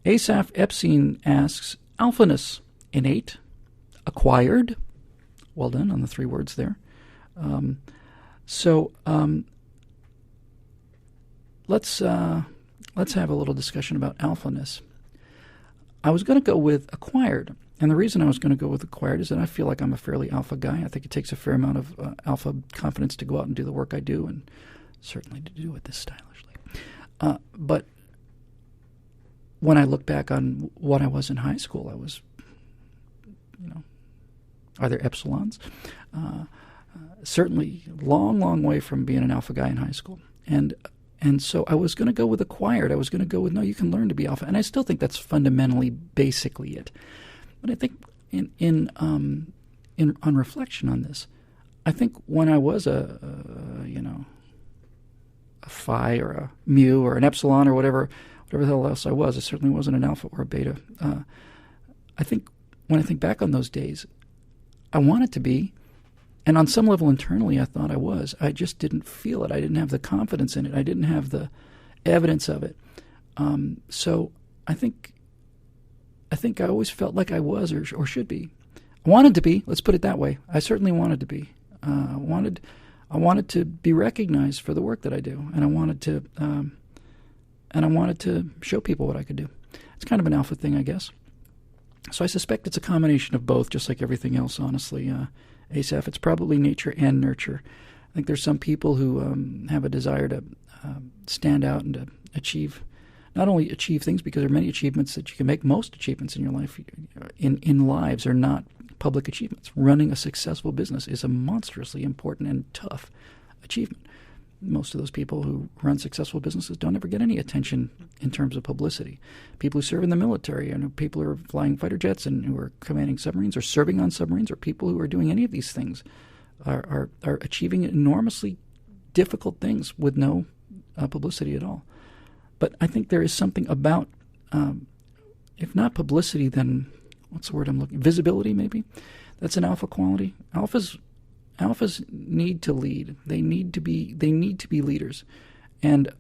Asaph Epstein asks, alphaness, innate, acquired? Well done on the 3 words there. Let's have a little discussion about alphaness. I was going to go with acquired, and the reason I was going to go with acquired is that I feel like I'm a fairly alpha guy. I think it takes a fair amount of alpha confidence to go out and do the work I do, and certainly to do it this stylishly. But when I look back on what I was in high school, I was, are there epsilons? Certainly long way from being an alpha guy in high school. And so I was going to go with acquired. I was going to go with, no, you can learn to be alpha. And I still think that's fundamentally, basically it. But I think on reflection on this, I think when I was a phi or a mu or an epsilon or whatever the hell else I was certainly wasn't an alpha or a beta. I think when I think back on those days, I wanted to be, and on some level internally I thought I was. I just didn't feel it. I didn't have the confidence in it. I didn't have the evidence of it. So I think I always felt like I was or should be. I wanted to be. Let's put it that way. I certainly wanted to be. I wanted to be recognized for the work that I do, and I wanted to show people what I could do. It's kind of an alpha thing, I guess. So I suspect it's a combination of both, just like everything else, honestly. Asaph, it's probably nature and nurture. I think there's some people who have a desire to stand out and to achieve, not only achieve things, because there are many achievements that you can make. Most achievements in your life, in lives, are not public achievements. Running a successful business is a monstrously important and tough achievement. Most of those people who run successful businesses don't ever get any attention in terms of publicity. People who serve in the military, and people who are flying fighter jets and who are commanding submarines or serving on submarines, or people who are doing any of these things are achieving enormously difficult things with no publicity at all. But I think there is something about, if not publicity, then what's the word I'm looking? Visibility, maybe. That's an alpha quality. Alphas need to lead. They need to be leaders, and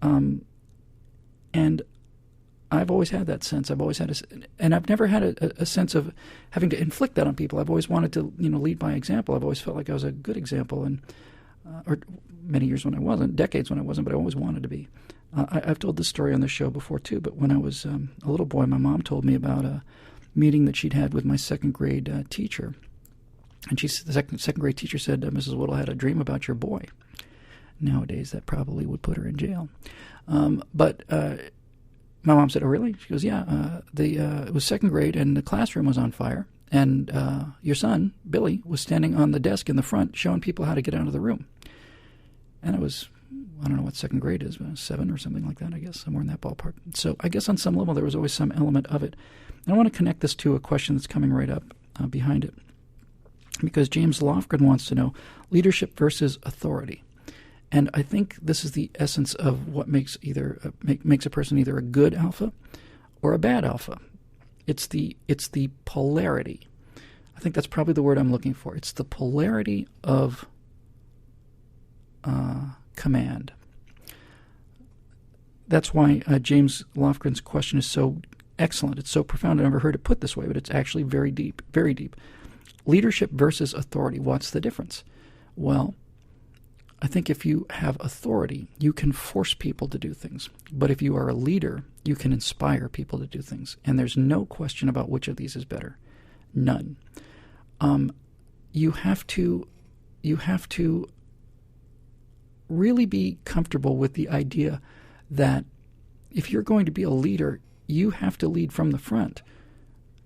I've always had that sense. I've always had and I've never had a sense of having to inflict that on people. I've always wanted to lead by example. I've always felt like I was a good example, and or many years when I wasn't, decades when I wasn't, but I always wanted to be. I've told this story on the show before too. But when I was a little boy, my mom told me about a meeting that she'd had with my second grade teacher. And the second grade teacher said, Mrs. Whittle had a dream about your boy. Nowadays, that probably would put her in jail. But my mom said, oh, really? She goes, yeah. It was second grade, and the classroom was on fire. And your son, Billy, was standing on the desk in the front showing people how to get out of the room. And it was, I don't know what second grade is, 7 or something like that, I guess, somewhere in that ballpark. So I guess on some level there was always some element of it. And I want to connect this to a question that's coming right up behind it. Because James Lofgren wants to know leadership versus authority. And I think this is the essence of what makes makes a person either a good alpha or a bad alpha. It's the polarity. I think that's probably the word I'm looking for. It's the polarity of command. That's why James Lofgren's question is so excellent. It's so profound. I've never heard it put this way, but it's actually very deep, very deep. Leadership versus authority. What's the difference? Well, I think if you have authority, you can force people to do things. But if you are a leader, you can inspire people to do things. And there's no question about which of these is better. None. You have to really be comfortable with the idea that if you're going to be a leader, you have to lead from the front.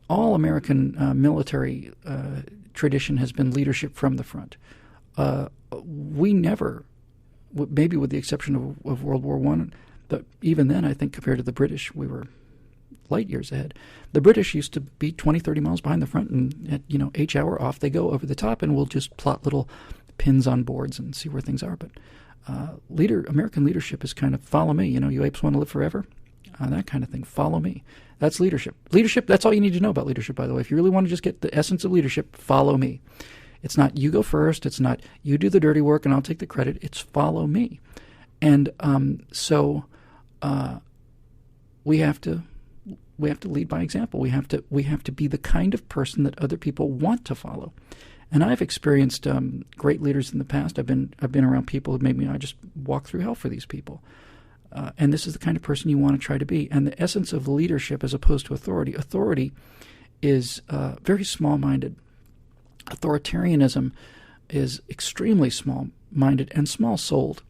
All American military tradition has been leadership from the front. We never, maybe with the exception of World War I, but even then I think compared to the British, we were light years ahead. The British used to be 20, 30 miles behind the front, and at H hour off they go over the top, and we'll just plot little pins on boards and see where things are. But American leadership is kind of follow me. You apes want to live forever. That kind of thing. Follow me. That's leadership. Leadership, that's all you need to know about leadership, by the way. If you really want to just get the essence of leadership, follow me. It's not you go first. It's not you do the dirty work and I'll take the credit. It's follow me. And so we have to lead by example. We have to be the kind of person that other people want to follow. And I've experienced great leaders in the past. I've been around people who made me, I just walk through hell for these people. And this is the kind of person you want to try to be. And the essence of leadership as opposed to authority. Authority is very small-minded. Authoritarianism is extremely small-minded and small-souled.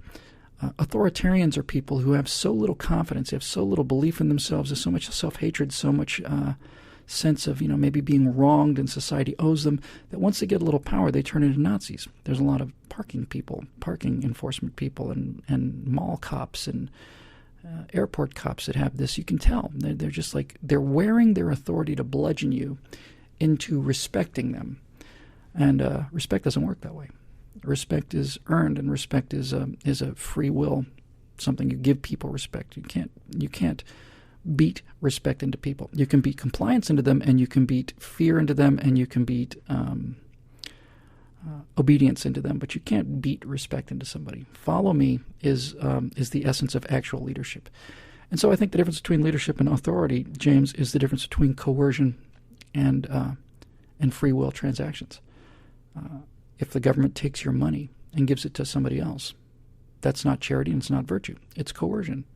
Authoritarians are people who have so little confidence, they have so little belief in themselves, there's so much self-hatred, so much sense of, maybe being wronged and society owes them, that once they get a little power, they turn into Nazis. There's a lot of parking enforcement people, and mall cops and airport cops that have this. You can tell. They're just like, they're wearing their authority to bludgeon you into respecting them. And respect doesn't work that way. Respect is earned, and respect is a free will, something you give people respect. You can't beat respect into people. You can beat compliance into them, and you can beat fear into them, and you can beat obedience into them, but you can't beat respect into somebody. Follow me is the essence of actual leadership. And so I think the difference between leadership and authority, James, is the difference between coercion and free will transactions. If the government takes your money and gives it to somebody else, that's not charity and it's not virtue. It's coercion.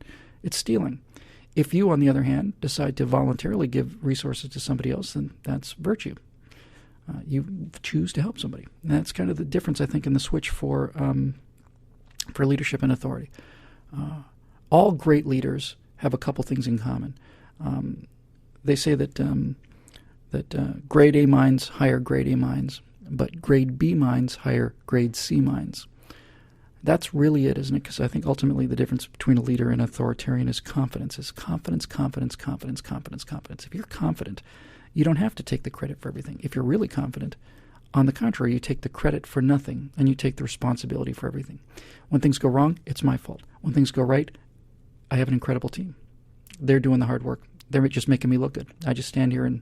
It's stealing. If you, on the other hand, decide to voluntarily give resources to somebody else, then that's virtue. You choose to help somebody. And that's kind of the difference, I think, in the switch for leadership and authority. All great leaders have a couple things in common. They say that grade A minds hire grade A minds, but grade B minds hire grade C minds. That's really it, isn't it? Because I think ultimately the difference between a leader and an authoritarian is confidence. Is confidence, confidence, confidence, confidence, confidence. If you're confident, you don't have to take the credit for everything. If you're really confident, on the contrary, you take the credit for nothing, and you take the responsibility for everything. When things go wrong, it's my fault. When things go right, I have an incredible team. They're doing the hard work. They're just making me look good. I just stand here and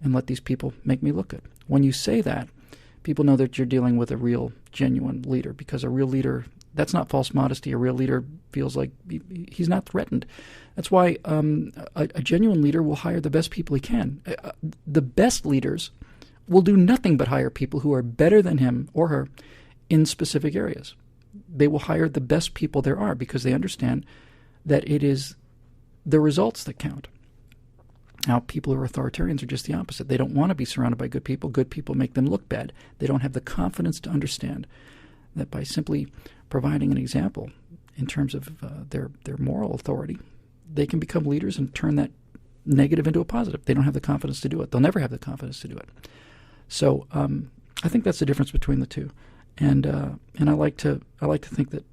let these people make me look good. When you say that, people know that you're dealing with a real, genuine leader, because a real leader, that's not false modesty. A real leader feels like he's not threatened. That's why a genuine leader will hire the best people he can. The best leaders will do nothing but hire people who are better than him or her in specific areas. They will hire the best people there are because they understand that it is the results that count. Now, people who are authoritarians are just the opposite. They don't want to be surrounded by good people. Good people make them look bad. They don't have the confidence to understand that by simply providing an example in terms of their moral authority, they can become leaders and turn that negative into a positive. They don't have the confidence to do it. They'll never have the confidence to do it. So I think that's the difference between the two. And I like to think that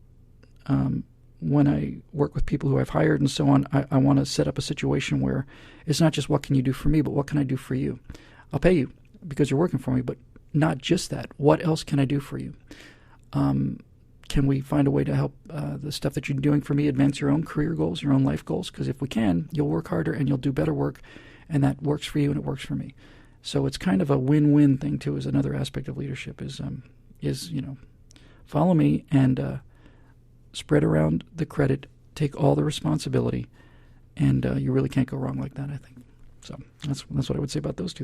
when I work with people who I've hired and so on, I want to set up a situation where it's not just what can you do for me, but what can I do for you? I'll pay you because you're working for me, but not just that. What else can I do for you? Can we find a way to help the stuff that you're doing for me advance your own career goals, your own life goals? Because if we can, you'll work harder and you'll do better work, and that works for you and it works for me. So it's kind of a win-win thing too. Is another aspect of leadership is follow me and spread around the credit, take all the responsibility, and you really can't go wrong like that, I think. So that's what I would say about those two things.